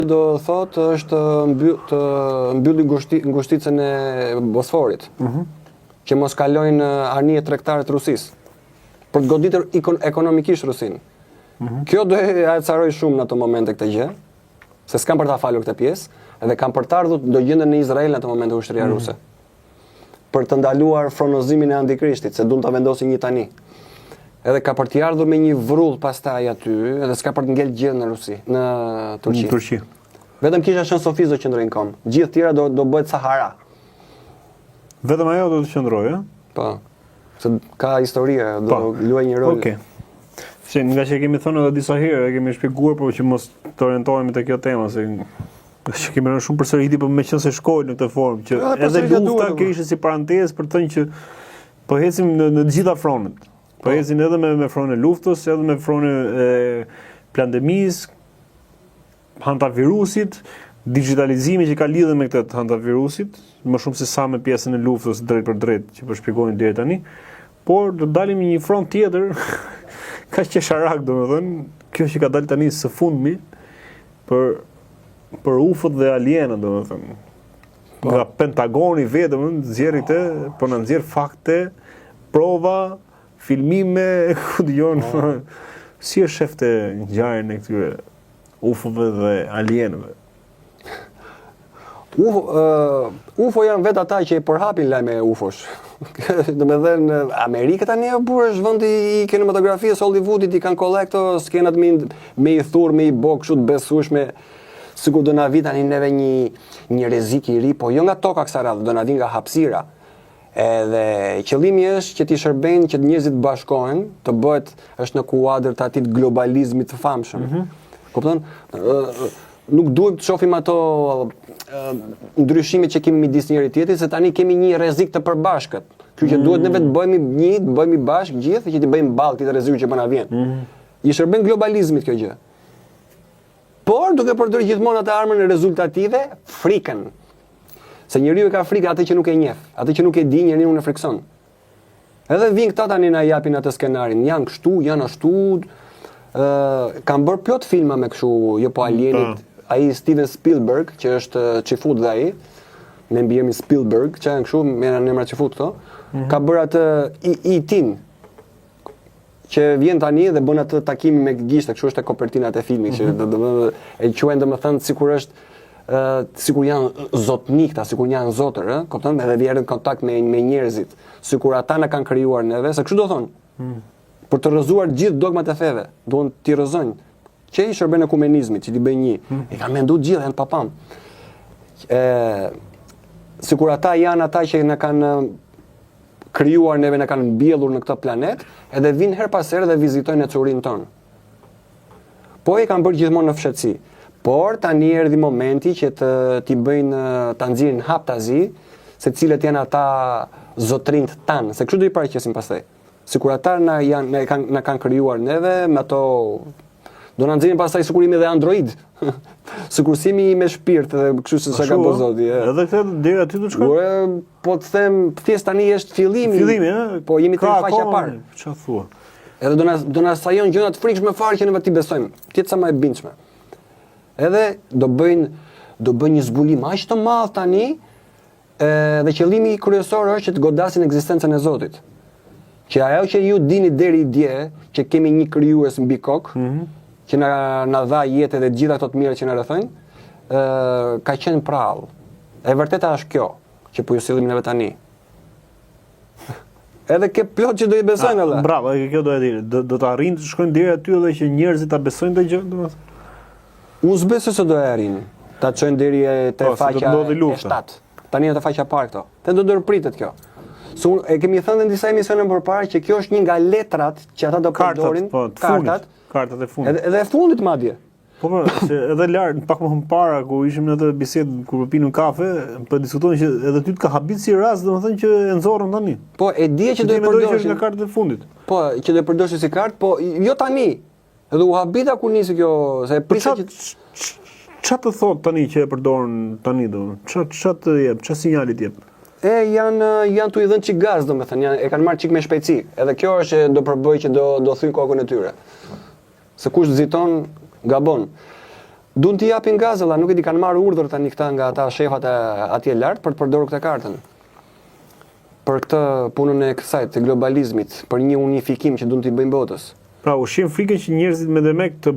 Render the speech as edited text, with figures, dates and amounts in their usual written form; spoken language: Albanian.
do thotë është të mbylli ngushticën e Bosforit, që mos kalojnë anije tregtare të Rusisë, për të goditur ekonomikisht Rusinë. Kjo do e acaroj shumë në ato momente këtë gjë, se s'kam për ta falur këtë pjesë, edhe kam për të ardhur do gjenden në Izrael në ato momente ushtria ruse. Për të ndaluar fronozimin e Antikrishtit, se duan ta vendosin një tani. Edhe ka për të ardhur me një vrull pastaj aty, edhe s'ka për të ngel gjë në Rusi, në Turqi. Vetëm kisha Shën Sofi do qëndrojnë kom. Gjithë tjera do bëhet Sahara. Vetëm ajo do të qëndrojë, Po. Se ka histori, do luaj një rol. Okej. Se nga që kemi thënë edhe disa herë, kemi shpjeguar por që mos të orientohemi te kjo temë, se që kemi rënë shumë përsëriti, por meqense shkojnë në këtë formë, që edhe lufta kishte si parantezë për të thënë që po ecim në të gjitha fronet. Po ecim edhe me fronin e luftës, edhe me fronin e pandemisë, hantavirusit, digitalizimi që ka lidhje me këtë hantavirusit, më shumë se sa me pjesën e luftës drejt për drejt që po shpjegojnë deri tani, por do dalim në një front tjetër, ka qesharak domethënë, kjo që ka dalë tani së fundmi për UFO-t dhe alienët domethënë. Nga Pentagoni vetëm nxjerr këtë, po na nxjerr fakte, prova, filmime, ku dijon. Si e shefte ngjarjen e këtyre UFO-ve dhe alienëve? UFO janë vetë ata që i përhapin lajme e UFO-sh. Domethënë Amerika tani është vendi i kinematografisë, Hollywoodit, i kanë kollekto skenat me i thurr, me i bë kështu të besueshme, sikur do na vi tani neve një rrezik i ri, po jo nga toka kësaj radhe, do na vi nga hapësira. Edhe qëllimi është që t'i shërbejnë që njerëzit bashkohen, të bëhet është në kuadër të atij globalizmit të famshëm. Kupton? Nuk duhet të shohim ato ndryshimet që kemi midis njëri tjetrit, se tani kemi një rrezik të përbashkët. Kështu që duhet neve të bëhemi bashkë gjithë që të bëjmë ballë këtij rreziku që po na vjen. I shërben globalizmit kjo gjë. Por duke përdorur gjithmonë atë armën rezultative, frikën. Se njeriu e ka frikë atë që nuk e njeh, atë që nuk e di njeriu në frikson. Edhe vin këta tani na japin atë skenarin, janë kështu, janë ashtu. Kanë bërë plot filma me kështu, jo po alienit. Ai Steven Spielberg, që është çifut dhe ai, me mbiemrin Spielberg, që janë kështu, me emra çifut këto, ka bërë atë E.T.-n, që vjen tani dhe bën atë takimin me gishta, kështu është e kopertinat e filmit, që e quajnë domethënë sikur është sikur janë zotnikta, sikur janë zotër, kupton, edhe vjen në kontakt me njerëzit, sikur ata na kanë krijuar neve, se kështu do thonë. Për të rrëzuar gjithë dogmat e feve, duan t'i rrëzojnë. Që i shërben ekumenizmit, që t'i bëjnë një. E kanë menduar gjithë, janë papam. Sikur ata janë ata që na kanë krijuar neve, na kanë mbjellur në këtë planet, edhe vinë her pas here dhe vizitojnë ecurinë tonë. Po e kanë bërë gjithmonë në fshetësi. Por tani erdhi momenti që t'i bëjnë ta nxjerrin haptazi, se cilët janë ata zotrinjt tanë, se kështu do i paraqesim pastaj. Sikur ata na kanë krijuar neve me ato do na nxjerrin pastaj sikurimi dhe android. Sikursimi me shpirt dhe kështu se sa ka bërë Zoti. Edhe këtë deri aty do të shkojmë. Po të them, thjesht tani është fillimi. Po jemi te faqja e parë. Çfarë thua? Edhe do na sajon gjëra të frikshme fare që ne ti besojmë. Ti sa më e bindshme. Edhe do bëjnë një zbulim aq të madh tani, dhe qëllimi kryesor është që të godasin ekzistencën e Zotit. Që ajo që ju dini deri dje, që kemi një krijues mbi kokë, që na dha jetë dhe gjitha ato të mira që na rrethojnë, ka qenë prallë. E vërteta është kjo, që po ju sillim neve tani. Edhe ke plot që do i besojnë edhe. Bravo, kjo do e di. Do të arrijnë të shkojnë deri aty edhe që njerëzit ta besojnë këtë gjë, domethënë. Unë s'besoj se do e arrijnë. Ta çojnë deri te faqja e 7. Tani është faqja e parë këto. Te do ndërpritet kjo. E kemi thënë në disa emisione përpara që kjo është një nga letrat që ata do përdorin, kartat e fundit. Edhe e fundit madje. Po, se edhe lart pak më para ku ishim në atë bisedë kur pinim kafe, po diskutonin që edhe ty të ka habit si rast, domethënë që e nxorrën tani. Po, e di që do e përdorësh nga kartat e fundit. Po, që do e përdorësh si kartë, po jo tani. Edhe u habita kur nisi kjo, se prisja që çfarë të thot tani që e përdorin tani domethënë? Çfarë të jep, çfarë sinjali të jep? Janë tu i dhënë çik gaz, domethënë, e kanë marrë çik me shpejtësi. Edhe kjo është që do përbëj që do thyj kokën e tyre. Se kush nxiton, gabon. Duan t'i japin gazella, nuk e di, kanë marrë urdhër tani këta nga ata shefat atje lart për të përdorur këtë kartën. Për këtë punën e kësaj të globalizmit, për një unifikim që duan t'i bëjnë botës. Pra, ushqim frikën që njerëzit me demek të